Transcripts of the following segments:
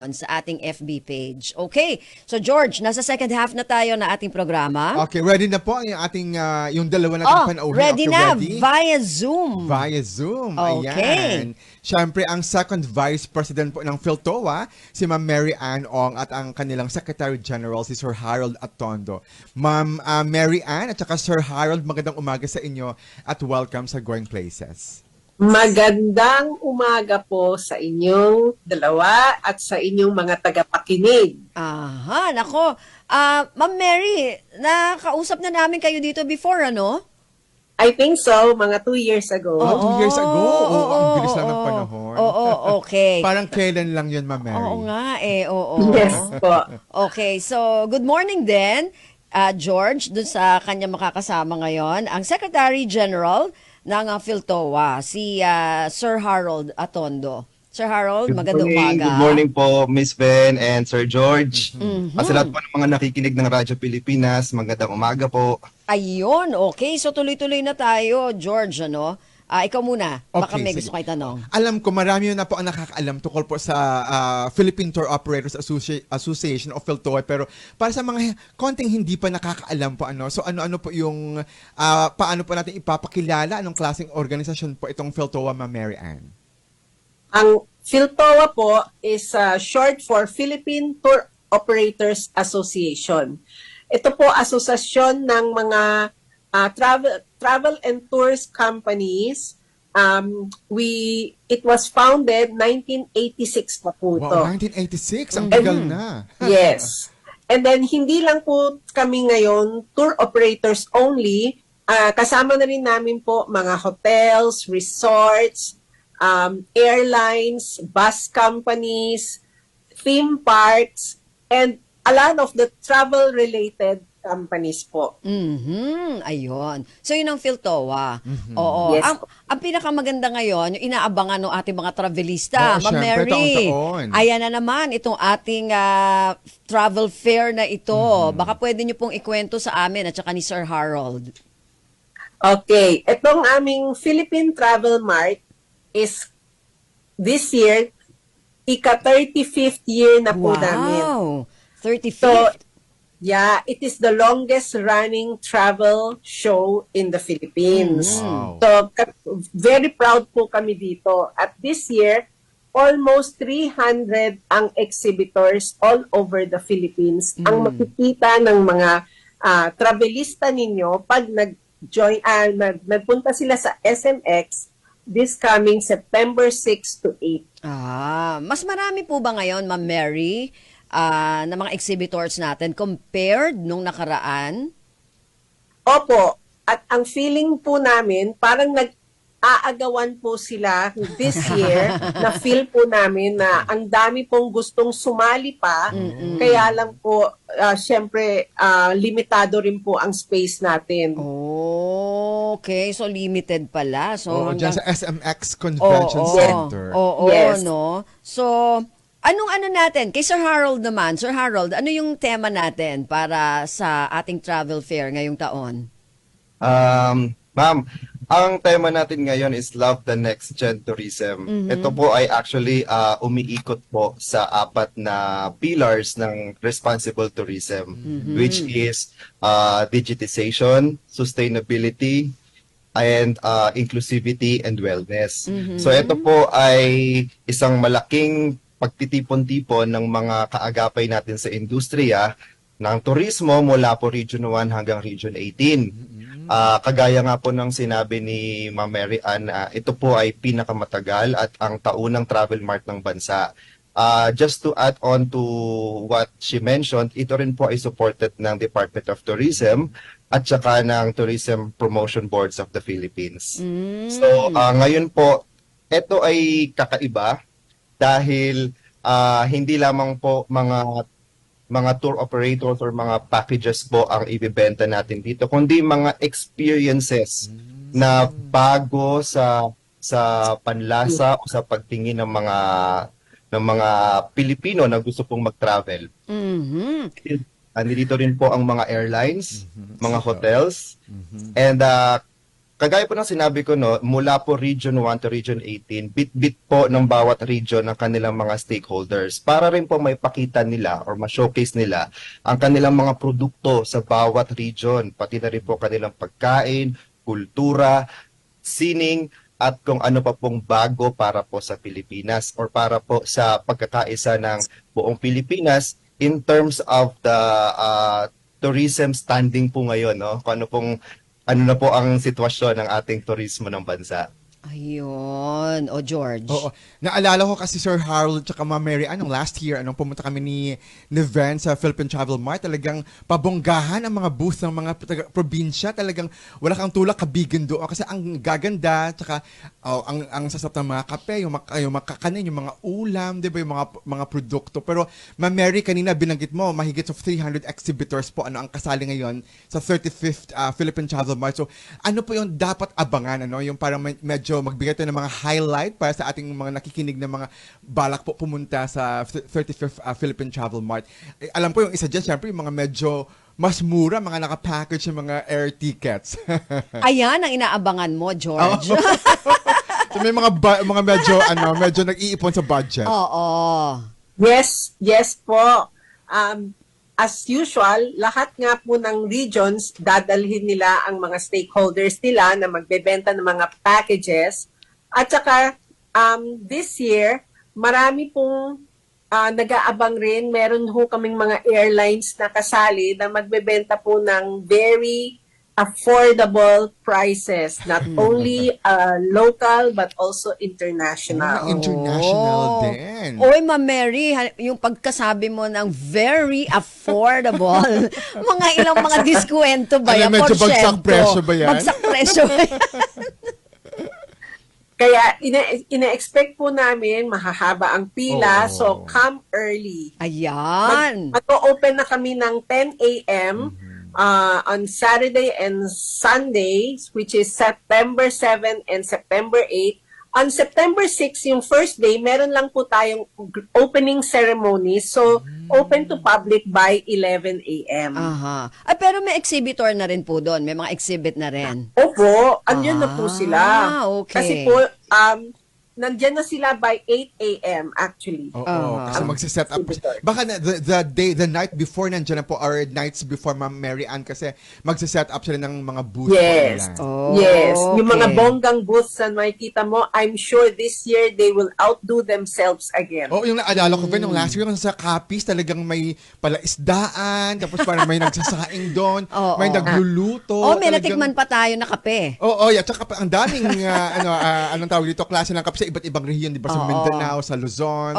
sa ating FB page. Okay, so George, nasa second half na tayo na ating programa. Okay, ready na po ang ating, yung dalawa nating panauhin. Ready Okay, na, ready? via Zoom. Via Zoom, Okay. ayan. Siyempre, ang second Vice President po ng PhilToa, si Ma'am Mary Ann Ong at ang kanilang Secretary General, si Sir Harold Atondo. Ma'am Mary Ann at saka Sir Harold, magandang umaga sa inyo at welcome sa Going Places. Magandang umaga po sa inyong dalawa at sa inyong mga tagapakinig. Aha, nako. Ma'am Mary, nakausap na namin kayo dito before, ano? I think so, mga 2 years ago. Oh, 2 years ago? Oo, ang bilis lang ng oo. panahon. Oo, okay. Parang kailan lang yun, Ma'am Mary? Oo nga oo. Yes po. Okay, so good morning din, George, dun sa kanya makakasama ngayon, ang Secretary General ng PhilToa, si Sir Harold Atondo. Sir Harold, magandang umaga. Good morning po, Miss Ben and Sir George. At sa lahat po ng mga nakikinig ng Radyo Pilipinas, magandang umaga po. Ayun, okay. So tuloy-tuloy na tayo, George, ano? Ikaw muna, baka Okay, may sige. gusto kayo tanong. Alam ko, marami na po ang nakakaalam tungkol po sa Philippine Tour Operators Association of PhilToa, pero para sa mga konting hindi pa nakakaalam po, so ano-ano po yung, paano po natin ipapakilala, anong klaseng organisasyon po itong PhilToa, Ma'am Mary Ann? Ang PhilToa po is short for Philippine Tour Operators Association. Ito po asosasyon ng mga travel and tours companies. It was founded 1986 pa po ito. Wow, 1986, ang tagal na. Yes. And then, hindi lang po kami ngayon tour operators only. Kasama na rin namin po mga hotels, resorts, airlines, bus companies, theme parks, and a lot of the travel-related companies po. Ayun. So yun ang PhilToa. Oo. Yes. Ang pinakamaganda ngayon, yung inaabangan ng ating mga travelista. Oo, Ma'am syempre, Mary, taon-taon. ayan na naman itong ating travel fair na ito. Baka pwede nyo pong ikwento sa amin at saka ni Sir Harold. Okay. Itong aming Philippine Travel Mart is this year, ika-35th year na po namin. Wow! 35th. So, yeah, it is the longest running travel show in the Philippines. Wow. So, very proud po kami dito. At this year, almost 300 ang exhibitors all over the Philippines ang makikita ng mga travelista ninyo pag nagpunta sila sa SMX this coming September 6 to 8. Mas marami po ba ngayon, Ma'am Mary, na mga exhibitors natin compared nung nakaraan? Opo. At ang feeling po namin, parang nag-aagawan po sila this year na feel po namin na ang dami pong gustong sumali pa. Kaya lang po, syempre, limitado rin po ang space natin. Okay, so limited pala. So Dyan sa SMX Convention Center. Oo, Yes. no? So, anong natin? Kay Sir Harold naman. Sir Harold, ano yung tema natin para sa ating travel fair ngayong taon? Ma'am, ang tema natin ngayon is Love the Next Gen Tourism. Ito po ay actually umiikot po sa 4 na pillars ng responsible tourism, which is digitization, sustainability, and inclusivity and wellness. So ito po ay isang malaking pagtitipon-tipon ng mga kaagapay natin sa industriya ng turismo mula po Region 1 hanggang Region 18. Kagaya nga po ng sinabi ni Ma'am Mary Ann, ito po ay pinakamatagal at ang taunang travel mart ng bansa. Just to add on to what she mentioned, ito rin po ay supported ng Department of Tourism at saka ng Tourism Promotion Boards of the Philippines. So ngayon po, ito ay kakaiba dahil hindi lamang po mga tour operators or mga packages po ang ibebenta natin dito, kundi mga experiences na bago sa panlasa o sa pagtingin ng mga Pilipino na gusto pong mag-travel. Nandito rin po ang mga airlines, mga hotels, and kagaya po ng sinabi ko, no, mula po Region 1 to Region 18, bit-bit po ng bawat region ng kanilang mga stakeholders para rin po may pakita nila or ma-showcase nila ang kanilang mga produkto sa bawat region, pati na rin po kanilang pagkain, kultura, sining, at kung ano pa pong bago para po sa Pilipinas or para po sa pagkakaisa ng buong Pilipinas in terms of the tourism standing po ngayon, no? Kung ano na po ang sitwasyon ng ating turismo ng bansa. Ayun. O, George. Oo. Naalala ko kasi Sir Harold at Ma'am Mary, last year, pumunta kami ni Van sa Philippine Travel Mart, talagang pabonggahan ang mga booth ng mga probinsya, talagang wala kang tulak kabigan doon kasi ang gaganda, tsaka ang sasap ng mga kape, yung makakanin, yung mga ulam, di ba, yung mga produkto. Pero Ma'am Mary, kanina binanggit mo, mahigit sa 300 exhibitors po ang kasali ngayon sa 35th Philippine Travel Mart. So, ano po yung dapat abangan, yung parang medyo magbigay tayo ng mga highlight para sa ating mga nakikinig na mga balak po pumunta sa 35th Philippine Travel Mart. Alam ko yung isa dyan, syempre yung mga medyo mas mura, mga nakapackage yung mga air tickets. Ayan ang inaabangan mo, George. So may mga medyo nag-iipon sa budget. Oo. Yes po. As usual, lahat nga po ng regions, dadalhin nila ang mga stakeholders nila na magbebenta ng mga packages. At saka, this year, marami pong nag-aabang rin. Meron ho kaming mga airlines na kasali na magbebenta po ng very affordable prices. Not only local, but also international. International din. Oy, Ma'am Mary, yung pagkasabi mo ng very affordable, mga ilang mga diskwento ba yan? Medyo bagsak presyo ba yan? Bagsak presyo ba yan? Kaya ina-expect po namin mahahaba ang pila, so come early. Ayan. Mag-open na kami ng 10 a.m. On Saturday and Sunday, which is September 7 and September 8. On September 6, yung first day, meron lang po tayong opening ceremony. So, open to public by 11 a.m. Aha. Pero may exhibitor na rin po doon. May mga exhibit na rin. Opo, andyan na po sila. Okay. Kasi po, nandyan na sila by 8 a.m. actually. Oo, kasi magsiset up. Baka the night before nandiyan na po, or nights before Ma'am Mary Ann, kasi magsiset up sila ng mga booth. Yes. Yes. Yung mga bonggang booths na makikita mo, I'm sure this year they will outdo themselves again. Yung naalala ko ba, nung last year, sa Capiz, talagang may palaisdaan, tapos parang may nagsasaing doon, may nagluluto. May natikman pa tayo na kape. Yeah. Tsaka ang daming, anong tawag dito, klase ng kape sa iba't ibang rehiyon, di ba? Sa Mindanao, sa Luzon,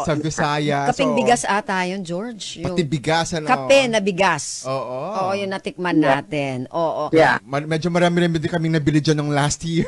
sa Visayas. Kaping bigas ata yun, George. Pati bigas, Kape na bigas. Oo, yung natikman natin. Yeah. Medyo marami rin din kaming nabili dyan ng last year.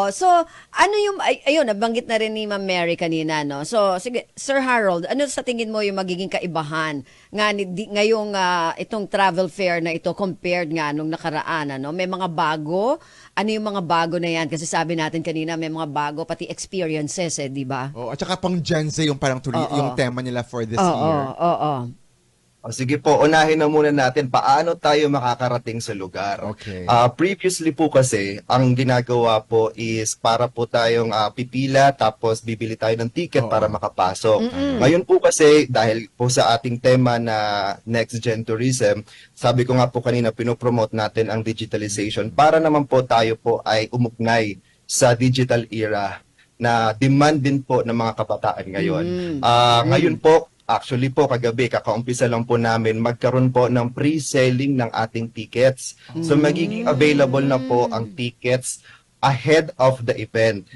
So, ano yung, ayun, nabanggit na rin ni Ma'am Mary kanina, no? So, sige, Sir Harold, ano sa tingin mo yung magiging kaibahan ngayong itong travel fair na ito compared nga nung nakaraan, ano? May mga bago? Ano yung mga bago na yan? Kasi sabi natin kanina, may mga bago, pati experiences, di ba? At saka pang Gen Z yung parang yung tema nila for this year. Sige po, unahin na muna natin paano tayo makakarating sa lugar. Okay. Previously po kasi, ang ginagawa po is para po tayong pipila tapos bibili tayo ng ticket para makapasok. Ngayon po kasi, dahil po sa ating tema na Next Gen Tourism, sabi ko nga po kanina, pinopromote natin ang digitalization para naman po tayo po ay umugnay sa digital era na demand din po ng mga kabataan ngayon. Ngayon po, actually po, kagabi, kakaumpisa lang po namin magkaroon po ng pre-selling ng ating tickets. So, magiging available na po ang tickets ahead of the event.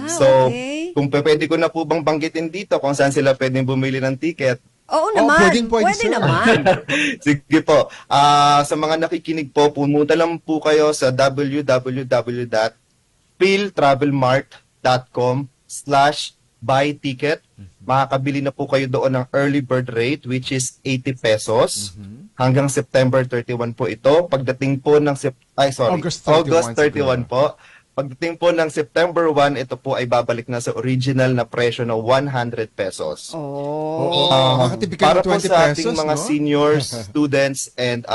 So, kung pwede ko na po bang banggitin dito kung saan sila pwedeng bumili ng ticket. Oo naman. Pwede naman. Sige po. Sa mga nakikinig po, pumunta lang po kayo sa www.philtravelmart.com/buy ticket. Makakabili na po kayo doon ng early bird rate, which is 80 pesos. Hanggang September 31 po ito. Pagdating po ng August 31 po. Pagdating po ng September 1, ito po ay babalik na sa original na presyo na 100 pesos. Makatipid ka Para ng 20 po sa ating pesos, mga no? seniors, students, and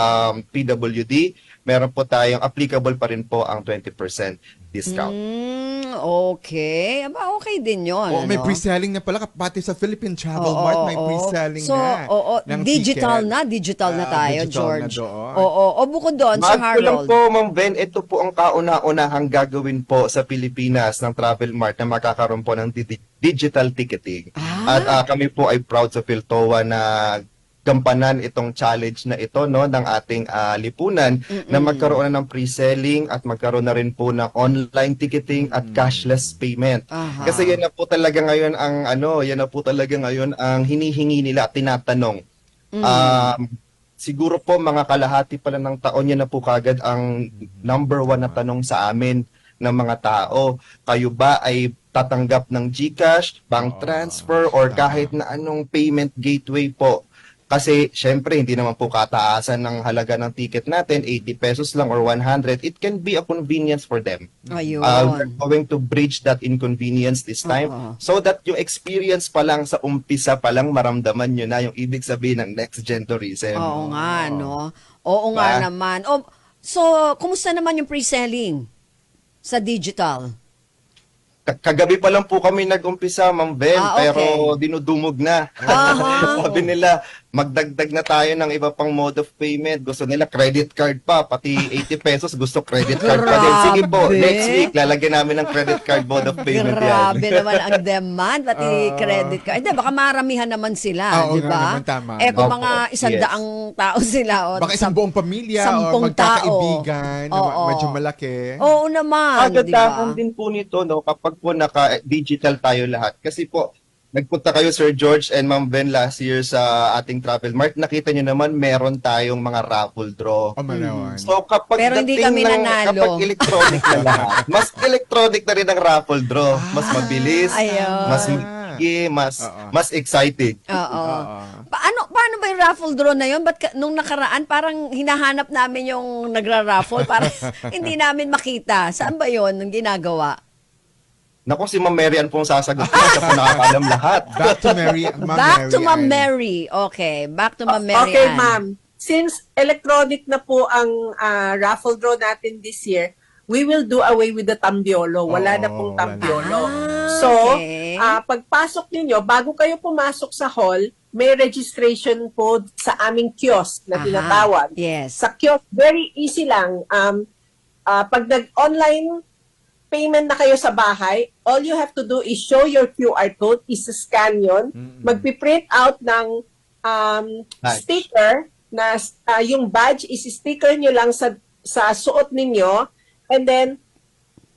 PWD, meron po tayong applicable pa rin po ang 20% discount. Okay. Aba, okay din yun. Oo, may ano? pre-selling na pala, pati sa Philippine Travel Oo, Mart may oo. pre-selling So, na. ng digital ticket. digital na tayo, Digital George. na doon. Oo, o bukod doon, Sir Bago lang Harold. po, Ma'am Ben, ito po ang kauna-unahang gagawin po sa Pilipinas ng Travel Mart na makakaroon po ng digital ticketing. At kami po ay proud sa PhilToa na gampanan itong challenge na ito no ng ating lipunan na magkaroon na ng pre-selling at magkaroon na rin po ng online ticketing at cashless payment. Aha. Kasi yan na po talaga ngayon ang yan na po talaga ngayon ang hinihingi nila at tinatanong. Siguro po mga kalahati pala ng taon yan na po kagad ang number 1 na tanong sa amin ng mga tao. Kayo ba ay tatanggap ng GCash, bank transfer, or kahit na anong payment gateway po? Kasi syempre hindi naman po kataasan ng halaga ng ticket natin, 80 pesos lang or 100. It can be a convenience for them. Ayun. We're going to bridge that inconvenience this time so that yung experience pa lang sa umpisa pa lang maramdaman nyo na yung ibig sabihin ng next gen tourism. Oo nga, no? Oo nga Diba? naman. So, kumusta naman yung pre-selling sa digital? Kagabi pa lang po kami nag-umpisa, Ma'am Ben, Okay. pero dinudumog na. Sabi nila, magdagdag na tayo ng iba pang mode of payment. Gusto nila credit card pa, pati 80 pesos gusto credit card pa din. Sige po, Grabe. next week, lalagyan namin ng credit card mode of payment Grabe yan. naman ang demand, pati credit card. Hindi, baka maramihan naman sila, Oo di nga ba? naman, tama. Kung Opo, mga 100 tao sila. O, Baka isang buong pamilya o 10 magkakaibigan na Oo. medyo malaki. Oo naman, di Kagandahan ba? din po nito, no, kapag po naka-digital tayo lahat. Kasi po, nagpunta kayo, Sir George and Ma'am Ben, last year sa ating Travel Mart. Nakita nyo naman, meron tayong mga raffle draw. O manawan. So kapag Pero hindi dating kami nanalo. kapag electronic na lahat, mas electronic na rin ang raffle draw. Mas mabilis, Ayun. mas maigi, mas exciting. Oo. Paano ba yung raffle draw na yun? Ba't nung nakaraan, parang hinahanap namin yung nagra-raffle para hindi namin makita. Saan ba yun ang ginagawa? Naku, si Ma'am Mary Ann pong sasagot ko. Siya po nakakaalam lahat. Back to Mary, Back to Ma'am Ann. Mary. Okay, back to Ma'am Mary Okay, Ann. ma'am. Since electronic na po ang raffle draw natin this year, we will do away with the tambiolo. Wala na pong tambiolo. So, okay. pagpasok ninyo, bago kayo pumasok sa hall, may registration po sa aming kiosk na Aha. tinatawag. Yes. Sa kiosk, very easy lang. Pag nag-online payment na kayo sa bahay, all you have to do is show your QR code, is-scan yun, magpiprint out ng Badge. sticker na yung badge, is-sticker nyo lang sa suot ninyo, and then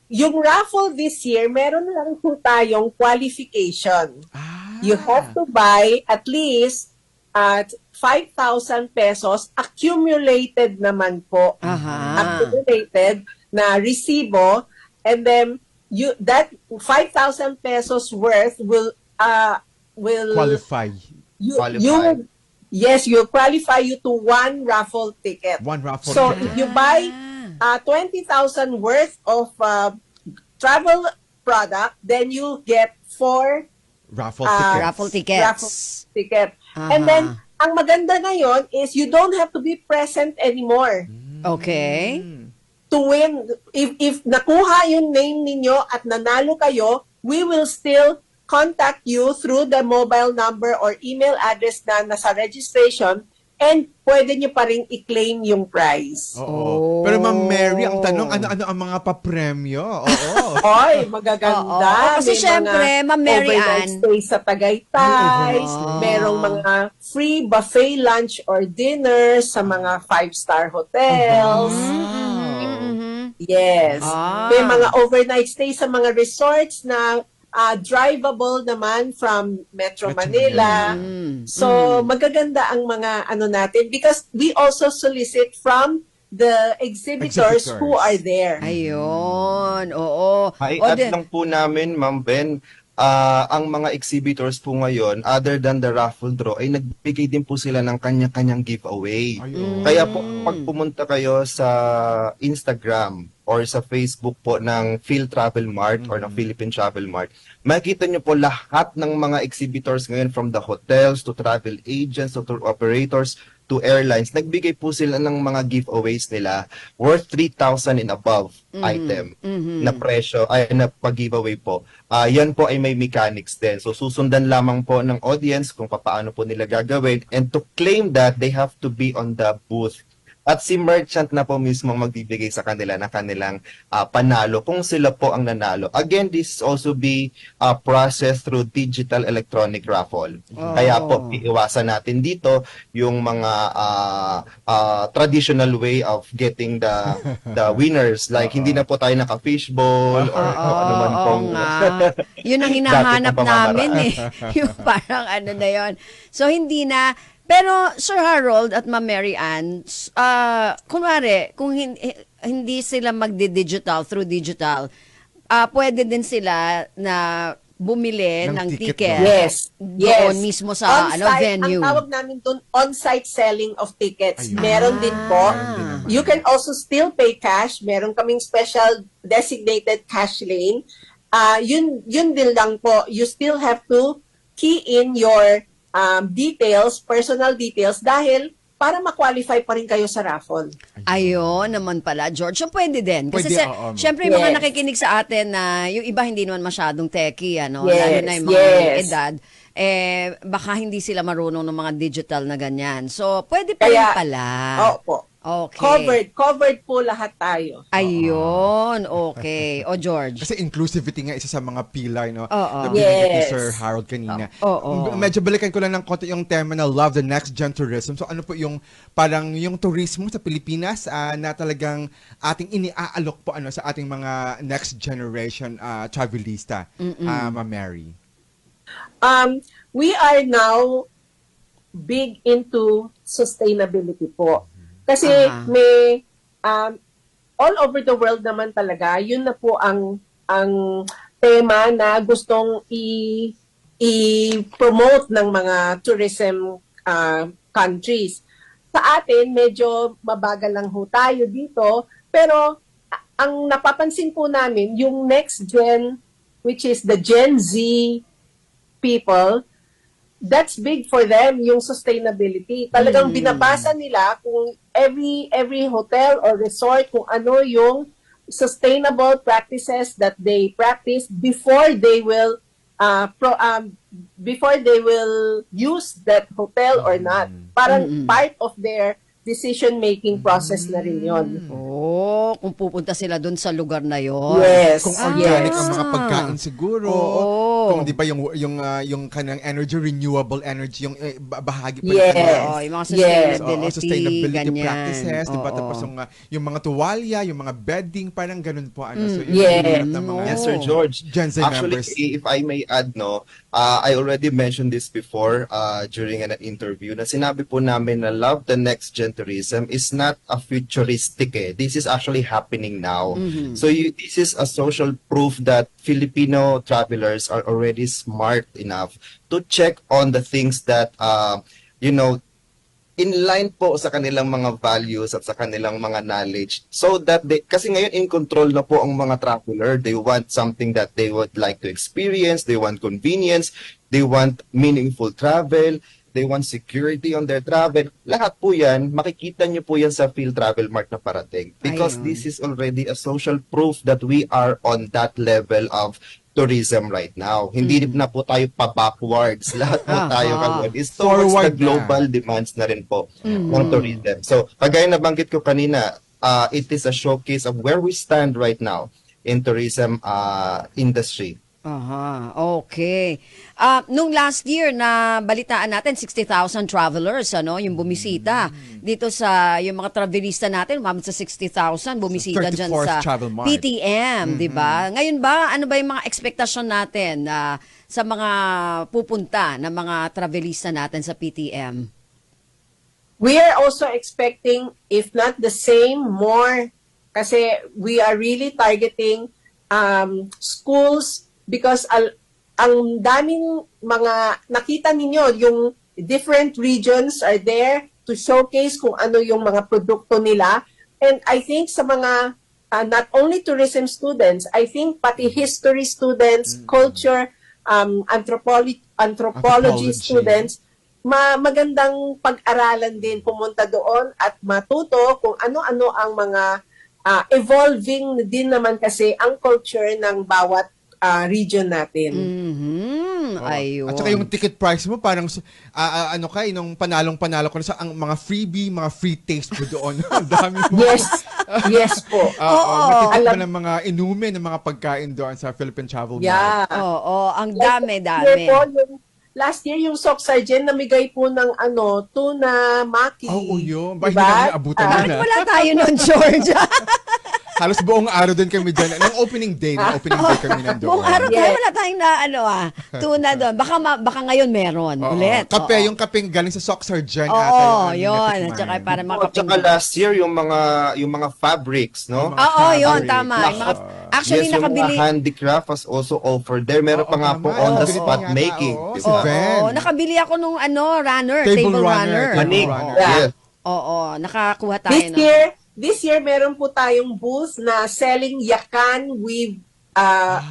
yung raffle this year, meron lang po tayong qualification. You have to buy at least at 5,000 pesos accumulated naman po. Aha. Accumulated na resibo, and then that 5,000 pesos worth will Qualify. you yes, you qualify you to one raffle ticket. One raffle. So if you buy 20,000 worth of travel product, then you get 4 raffle tickets. Raffle tickets. raffle ticket. Aha. And then ang maganda ngayon is you don't have to be present anymore Okay. to win. If nakuha yung name ninyo at nanalo kayo, we will still contact you through the mobile number or email address na nasa registration, and pwede nyo pa rin i-claim yung prize. Oo. Pero Ma'am Mary, ang tanong, ano-ano ang mga papremyo? Oo. Oy, magaganda. Oo. Kasi May syempre, mga Ma'am Mary overnight Ann. stay sa Tagaytay, Oo. merong mga free buffet lunch or dinner sa mga 5-star hotels. Yes. May mga overnight stay sa mga resorts na drivable naman from Metro Manila. So, magaganda ang mga ano natin because we also solicit from the exhibitors who are there. Ayun. Oo. Mai-add lang po namin, Ma'am Ben, ang mga exhibitors po ngayon, other than the raffle draw, ay nagbigay din po sila ng kanya-kanyang giveaway. Ayun. Kaya po, pag pumunta kayo sa Instagram or sa Facebook po ng Phil Travel Mart or ng Philippine Travel Mart, makikita nyo po lahat ng mga exhibitors ngayon from the hotels to travel agents to tour operators, to airlines, nagbigay po sila ng mga giveaways nila worth 3,000 and above item na presyo, ay na pag-giveaway po. Yan po ay may mechanics din. So susundan lamang po ng audience kung paano po nila gagawin, and to claim that they have to be on the booth. At si merchant na po mismo magbibigay sa kanila ng kanilang panalo kung sila po ang nanalo. Again, this also be processed through digital electronic raffle. Kaya po, iiwasan natin dito yung mga traditional way of getting the winners. Like, hindi na po tayo naka-fishbowl or kung ano man Oo pong... nga. Yun ang hinahanap Dati pa namin eh. Yung parang ano na yon. So, hindi na. Pero, Sir Harold at Ma'am Mary Ann, kunwari, kung hindi sila magdi-digital, through digital, pwede din sila na bumili Ng ng ticket ticket. Yes. Doon mismo sa venue. Ang tawag namin doon, on-site selling of tickets. Ayun. Meron din po. Meron din naman. You can also still pay cash. Meron kaming special designated cash lane. Yun din lang po. You still have to key in your details, personal details, dahil para ma-qualify pa rin kayo sa raffle. Ayun naman pala, George. So, pwede din. Kasi, Pwede, oo. syempre, yung mga Yes. nakikinig sa atin na yung iba hindi naman masyadong techie, ano? Yes, Lalo na yung mga yes. edad. Baka hindi sila marunong ng mga digital na ganyan. So, pwede pa rin Kaya, pala. Opo. Okay. Covered po lahat tayo. Ayun, okay. O, George. Kasi inclusivity nga isa sa mga pillar, no? Oo. Na binigay ni Yes. Sir Harold kanina. Oo. Medyo balikan ko lang ng konti yung tema na Love the Next Gen Tourism. So ano po yung parang yung turismo sa Pilipinas na talagang ating iniaalok po ano sa ating mga next generation travelista, Ma'am Mary. We are now big into sustainability po. Kasi may all over the world naman talaga, yun na po ang tema na gustong i-promote ng mga tourism countries. Sa atin, medyo mabagal lang ho tayo dito, pero ang napapansin po namin, yung next gen, which is the Gen Z people, that's big for them, yung sustainability. Talagang binabasa nila kung every hotel or resort, kung ano yung sustainable practices that they practice before they will use that hotel or not. Parang part of their decision-making process na rin yun. Oh, kung pupunta sila doon sa lugar na yon. Yes. Kung organic yes. ang mga pagkain siguro. Oo. Kung di ba yung kanang energy, renewable energy, yung bahagi pa Yes. Oo, yung mga Yes. sustainability, sustainability ganyan. practices, di ba? Oo. Tapos yung mga tuwalya, yung mga bedding, parang ganun po. Ano. So, Yes. ng mga Yes, Sir George. Gen Z Actually, members. if I may add, I already mentioned this before during an interview na sinabi po namin na Love the Next Gen Tourism is not a futuristic. This is actually happening now. So this is a social proof that Filipino travelers are already smart enough to check on the things that, in line po sa kanilang mga values at sa kanilang mga knowledge, so that kasi ngayon in control na po ang mga traveler. They want something that they would like to experience, they want convenience, they want meaningful travel, they want security on their travel. Lahat po yan, makikita nyo po yan sa Phil Travel Mart na parating. Because Ayun. this is already a social proof that we are on that level of tourism right now. Hindi na po tayo pa-backwards. Lahat po tayo ngayon is towards Forward the global demands na rin po ng tourism. So, kagaya na banggit ko kanina, it is a showcase of where we stand right now in tourism industry. Aha, okay. Nung last year na balitaan natin 60,000 travelers yung bumisita dito sa yung mga travelista natin, umabot sa 60,000 bumisita Sa diyan 34th sa Travel Mart. PTM, 'di ba? Ngayon ba ano ba yung mga expectation natin sa mga pupunta na mga travelista natin sa PTM? We are also expecting, if not the same, more. Kasi we are really targeting schools because ang daming mga nakita ninyo, yung different regions are there to showcase kung ano yung mga produkto nila. And I think sa mga not only tourism students, I think pati history students, culture, anthropology Anthropology. students, magandang pag-aralan din pumunta doon at matuto kung ano-ano ang mga evolving din naman kasi ang culture ng bawat region natin. Mhm. Oo. Ayun. At saka yung ticket price mo, parang ano kay nung panalong-panalo ko na sa ang mga freebie, mga free taste mo doon. Ang dami mo. Yes, yes po. Oo. Matitikman Alam- ng mga inumin, ng mga pagkain doon sa Philippine Travel Mart. Yeah. Oo, ang Last dami-dami. year po, last year yung Soc Sargent namigay po ng tuna maki. Oo, yun. Ba, hindi Diba? namin naabutan Ah, yun, Bakit ah. wala tayo nun, George? Halos buong araw din kami dyan. Nung opening day kami nandoon. Buong araw tayo, Yes. wala tayong tuna doon. Baka ngayon meron Oo. ulit. Kape, Oo. yung kapeng galing sa Soc Sargent. Oo, yun. At saka para At saka makapag... last year, yung mga fabrics, no? Yung Oo, yun, fabric. tama. Yung mga, actually, yes, yung nakabili... mga handicraft was also offered there. Meron Oo, pa nga tama. po on the Oo. spot Oo. making. Oo. di Si ba? Ben. Oo, nakabili ako nung runner, Table table runner, runner. table Manik. runner. Yes. Oo, nakakuha tayo This year meron po tayong booth na selling yakan with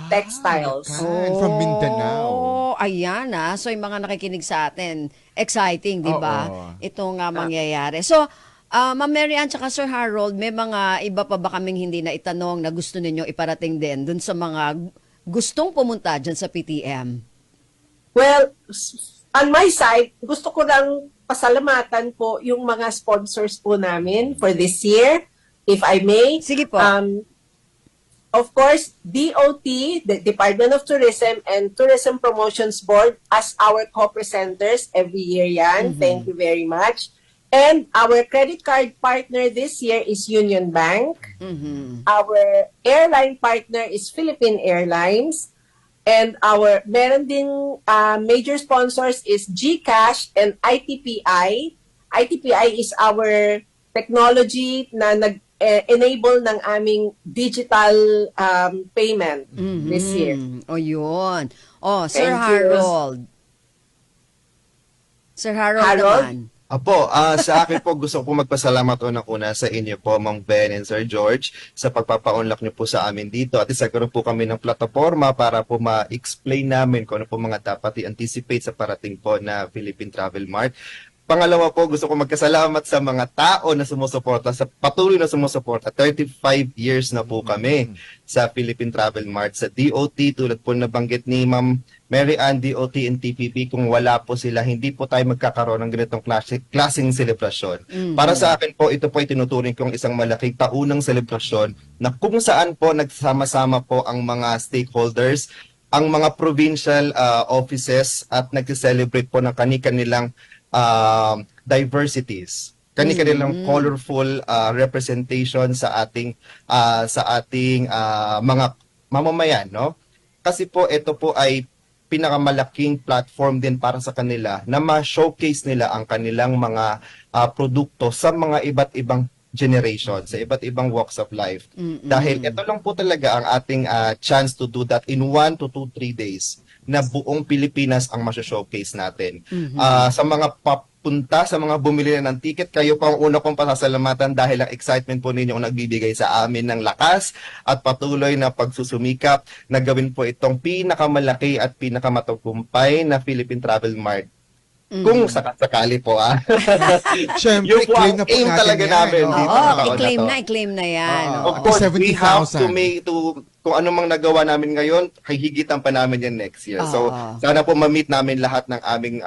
textiles. yakan. From Mindanao. Oh, ayan So, yung mga nakikinig sa atin, exciting, di ba? Oo. Itong mangyayari. So, Ma'am Mary Ann tsaka Sir Harold, may mga iba pa ba kaming hindi na itanong na gusto ninyong iparating din dun sa mga gustong pumunta dyan sa PTM? Well, on my side, gusto ko lang pasalamatan po yung mga sponsors po namin for this year, if I may. Sige po. Of course, DOT, the Department of Tourism and Tourism Promotions Board as our co-presenters every year yan. Thank you very much. And our credit card partner this year is Union Bank. Mhm. Our airline partner is Philippine Airlines. And meron ding major sponsors is GCash and ITPI. ITPI is our technology na nag-enable ng aming digital payment this year. O yun. Oh, Sir Thank you. Harold. Sir Harold Harold? naman. Apo, sa akin po gusto ko magpasalamat unang-una sa inyo po, Mang Ben and Sir George, sa pagpapaunlak niyo po sa amin dito. At isagkaroon po kami ng plataforma para po ma-explain namin kung ano po mga dapat i-anticipate sa parating po na Philippine Travel Mart. Pangalawa po, gusto ko magkasalamat sa mga tao na sumusuporta, sa patuloy na sumusuporta. 35 years na po kami sa Philippine Travel Mart, sa DOT, tulad po nabanggit ni Ma'am Mary Ann, DOT and TPP. Kung wala po sila, hindi po tayo magkakaroon ng ganitong klaseng selebrasyon. Para sa akin po, ito po ay tinuturing kong isang malaking taunang selebrasyon na kung saan po nagsama-sama po ang mga stakeholders, ang mga provincial offices at nag-celebrate po ng kani-kanilang diversities, kani-kanilang colorful representation sa ating mga mamamayan, no? Kasi po ito po ay pinakamalaking platform din para sa kanila na ma-showcase nila ang kanilang mga produkto sa mga iba't ibang generation, sa iba't ibang walks of life. Dahil ito lang po talaga ang ating chance to do that in 1 to 2, 3 days na buong Pilipinas ang ma-showcase natin. Sa mga papunta, sa mga bumili na ng ticket, kayo po ang una kong pasasalamatan dahil ang excitement po ninyo ang nagbibigay sa amin ng lakas at patuloy na pagsusumikap na gawin po itong pinakamalaki at pinakamatagumpay na Philippine Travel Mart. Kung sakasakali po Siyempre, Yung po i-claim ang na po aim natin talaga yan. namin Oo. dito. Oo, sa taon na i-claim to. na, i-claim na yan. Oo. Oo. Of course, we have 70,000. kung ano mang nagawa namin ngayon, hihigitan pa namin yan next year. So, Oo. sana po ma-meet namin lahat ng aming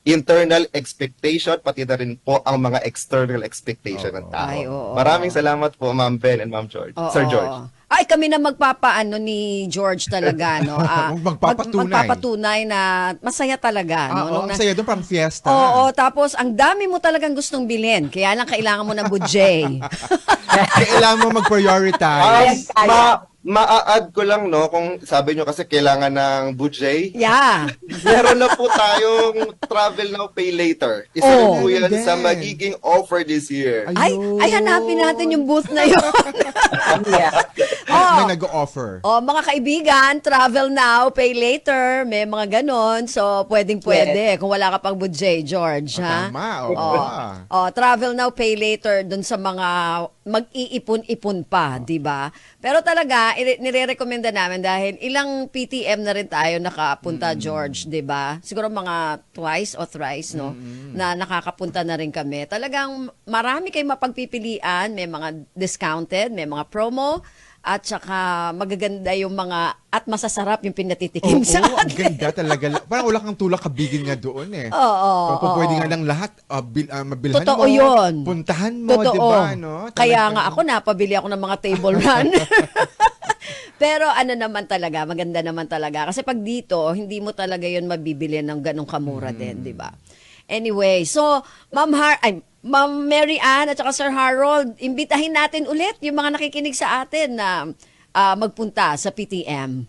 internal expectation, pati na rin po ang mga external expectation ng tao. Ay, oo. Maraming salamat po, Ma'am Ben and Ma'am George. Oo. Sir George. Ay, kami na magpapaano ni George talaga, no? Magpapatunay. Magpapatunay na masaya talaga, no? Oo, ang saya doon, parang fiesta. Oo, tapos ang dami mo talagang gustong bilhin. Kaya lang kailangan mo ng budget. Kailangan mo mag-prioritize. Ma-add ko lang, no, kung sabi nyo kasi kailangan ng budget. Yeah. Meron na po tayong Travel Now, Pay Later. Isa rin po yan Then. sa magiging offer this year. Ay, hanapin natin yung booth na yun. Yeah. May nag-offer. Oh, mga kaibigan, travel now, pay later, may mga ganon. So, pwedeng-pwede kung wala ka pang budget, George, ha? Tama, oo. Oh, travel now, pay later dun sa mga mag-iipon-ipon pa, 'di ba? Pero talaga nire-recommenda namin dahil ilang PTM na rin tayo nakapunta, George, 'di ba? Siguro mga twice or thrice, no, na nakakapunta na rin kami. Talagang marami kayong mapagpipilian, may mga discounted, may mga promo, at saka magaganda yung mga at masasarap yung pinatitikim sa Oo, ang atin. ganda talaga. Parang wala kang tulak kabigin nga doon eh. Oo, Kung pwede oo. nga lang lahat, mabilhan Totoo mo, yun. puntahan mo, Totoo. di ba? No? Kaya Talagang- nga ako napabili ako ng mga table run. Pero ano naman talaga, maganda naman talaga. Kasi pag dito, hindi mo talaga yun mabibili ng ganong kamura din, di ba? Anyway, so, Ma'am Mary Ann at saka Sir Harold, imbitahin natin ulit yung mga nakikinig sa atin na magpunta sa PTM.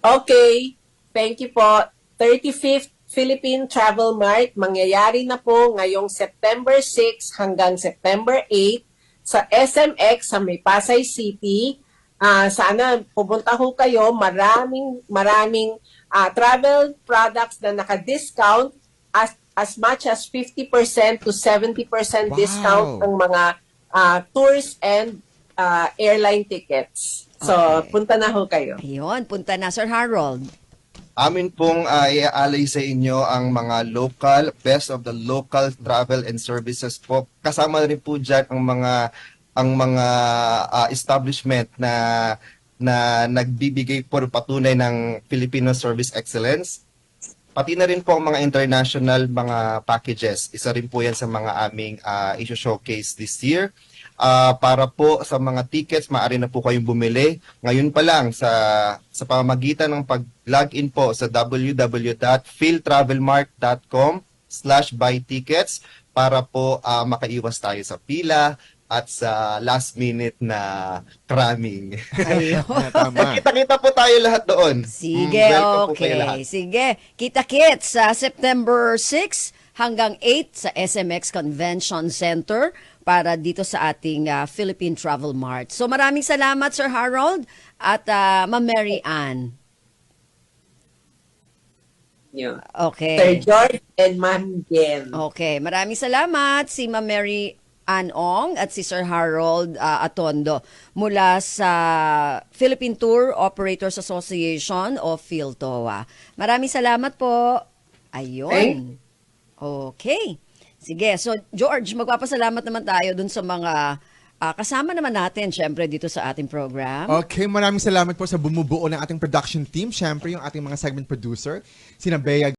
Okay, thank you po. 35th Philippine Travel Mart, mangyayari na po ngayong September 6 hanggang September 8 sa SMX sa May Pasay City. Sana pumunta ho kayo, maraming travel products na naka-discount as much as 50% to 70% Wow. discount ang mga tours and airline tickets. So, Okay. punta na ho kayo. Ayun, punta na Sir Harold. Amin pong iaalay sa inyo ang mga best of the local travel and services po. Kasama rin po dyan ang mga establishment na nagbibigay po patunay ng Filipino Service Excellence. Pati na rin po ang mga international mga packages. Isa rin po yan sa mga aming issue showcase this year. Para po sa mga tickets, maaari na po kayong bumili. Ngayon pa lang sa pamamagitan ng pag-login po sa www.philtravelmart.com/buy tickets para po makaiwas tayo sa pila at sa last minute na cramming. Ayun. Tama. Kita-kita po tayo lahat doon. Sige, Welcome po kayo lahat. okay. Sige, kita-kits sa September 6 hanggang 8 sa SMX Convention Center para dito sa ating Philippine Travel Mart. So maraming salamat, Sir Harold at Ma'am Mary Ann. Yeah. Okay. Sir George and Ma'am Jen. Okay, maraming salamat si Ma'am Mary Ann Ong at si Sir Harold Atondo mula sa Philippine Tour Operators Association o PhilToa. Maraming salamat po. Ayun. Okay. Sige, so George, magpapasalamat naman tayo dun sa mga kasama naman natin, syempre, dito sa ating program. Okay, maraming salamat po sa bumubuo ng ating production team. Syempre, yung ating mga segment producer, sina Bea